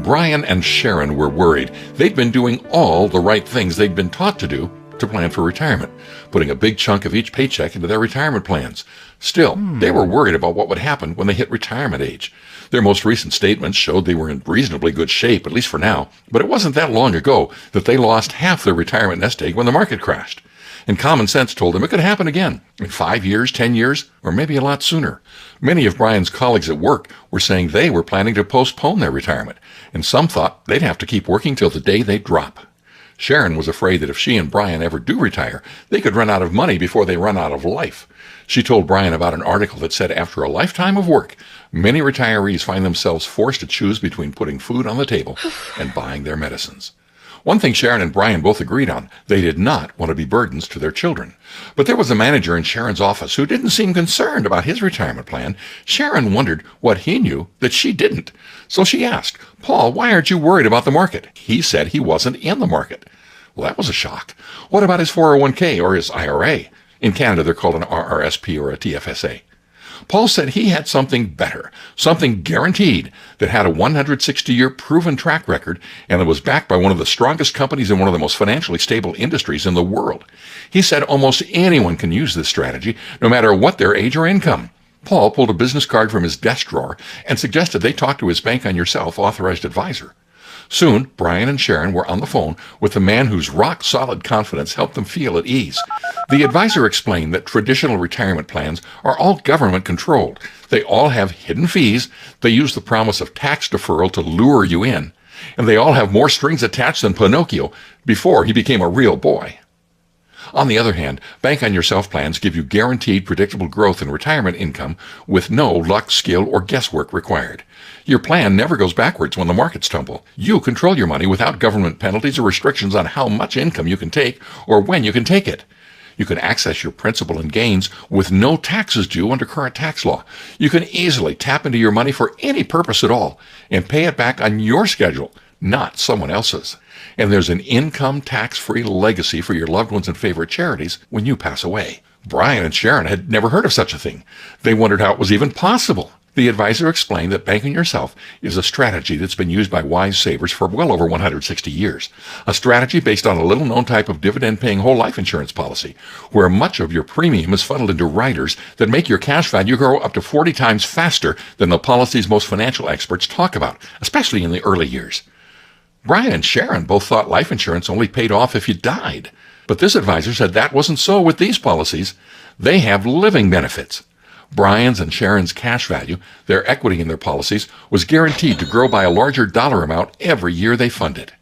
Brian and Sharon were worried. They'd been doing all the right things they'd been taught to do to plan for retirement, putting a big chunk of each paycheck into their retirement plans. Still, they were worried about what would happen when they hit retirement age. Their most recent statements showed they were in reasonably good shape, at least for now, but it wasn't that long ago that they lost half their retirement nest egg when the market crashed. And common sense told them it could happen again in 5 years, 10 years, or maybe a lot sooner. Many of Brian's colleagues at work were saying they were planning to postpone their retirement, and some thought they'd have to keep working till the day they drop. Sharon was afraid that if she and Brian ever do retire, they could run out of money before they run out of life. She told Brian about an article that said after a lifetime of work, many retirees find themselves forced to choose between putting food on the table and buying their medicines. One thing Sharon and Brian both agreed on, they did not want to be burdens to their children. But there was a manager in Sharon's office who didn't seem concerned about his retirement plan. Sharon wondered what he knew that she didn't. So she asked, "Paul, why aren't you worried about the market?" He said he wasn't in the market. Well, that was a shock. What about his 401k or his IRA? In Canada, they're called an RRSP or a TFSA. Paul said he had something better, something guaranteed that had a 160-year proven track record and that was backed by one of the strongest companies in one of the most financially stable industries in the world. He said almost anyone can use this strategy, no matter what their age or income. Paul pulled a business card from his desk drawer and suggested they talk to his Bank on Yourself authorized advisor. Soon, Brian and Sharon were on the phone with the man whose rock-solid confidence helped them feel at ease. The advisor explained that traditional retirement plans are all government-controlled. They all have hidden fees, they use the promise of tax deferral to lure you in, and they all have more strings attached than Pinocchio before he became a real boy. On the other hand, Bank on Yourself plans give you guaranteed predictable growth in retirement income with no luck, skill, or guesswork required. Your plan never goes backwards when the markets tumble. You control your money without government penalties or restrictions on how much income you can take or when you can take it. You can access your principal and gains with no taxes due under current tax law. You can easily tap into your money for any purpose at all and pay it back on your schedule, not someone else's. And there's an income tax-free legacy for your loved ones and favorite charities when you pass away. Brian and Sharon had never heard of such a thing. They wondered how it was even possible. The advisor explained that Bank on Yourself is a strategy that's been used by wise savers for well over 160 years. A strategy based on a little-known type of dividend-paying whole life insurance policy, where much of your premium is funneled into riders that make your cash value grow up to 40 times faster than the policies most financial experts talk about, especially in the early years. Brian and Sharon both thought life insurance only paid off if you died. But this advisor said that wasn't so with these policies. They have living benefits. Brian's and Sharon's cash value, their equity in their policies, was guaranteed to grow by a larger dollar amount every year they funded.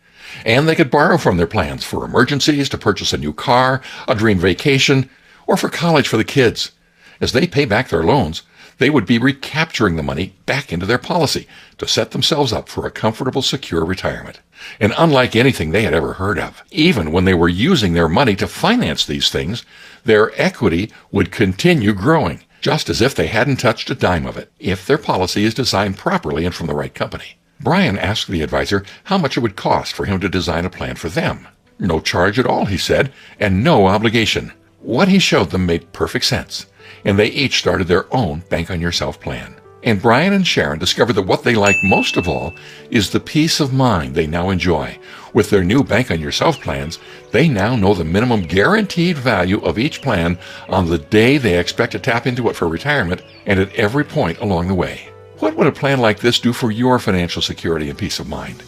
And they could borrow from their plans for emergencies, to purchase a new car, a dream vacation, or for college for the kids. As they pay back their loans, they would be recapturing the money back into their policy to set themselves up for a comfortable, secure retirement. And unlike anything they had ever heard of, even when they were using their money to finance these things, their equity would continue growing, just as if they hadn't touched a dime of it, if their policy is designed properly and from the right company. Brian asked the advisor how much it would cost for him to design a plan for them. No charge at all, he said, and no obligation. What he showed them made perfect sense, and they each started their own Bank on Yourself plan. And Brian and Sharon discovered that what they like most of all is the peace of mind they now enjoy. With their new Bank on Yourself plans, they now know the minimum guaranteed value of each plan on the day they expect to tap into it for retirement and at every point along the way. What would a plan like this do for your financial security and peace of mind?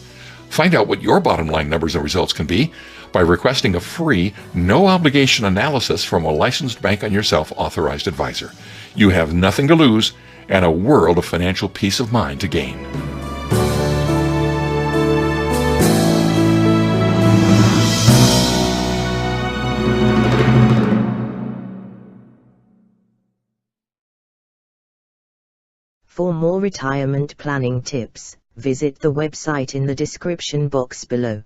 Find out what your bottom line numbers and results can be by requesting a free, no-obligation analysis from a licensed Bank on Yourself authorized advisor. You have nothing to lose and a world of financial peace of mind to gain. For more retirement planning tips, visit the website in the description box below.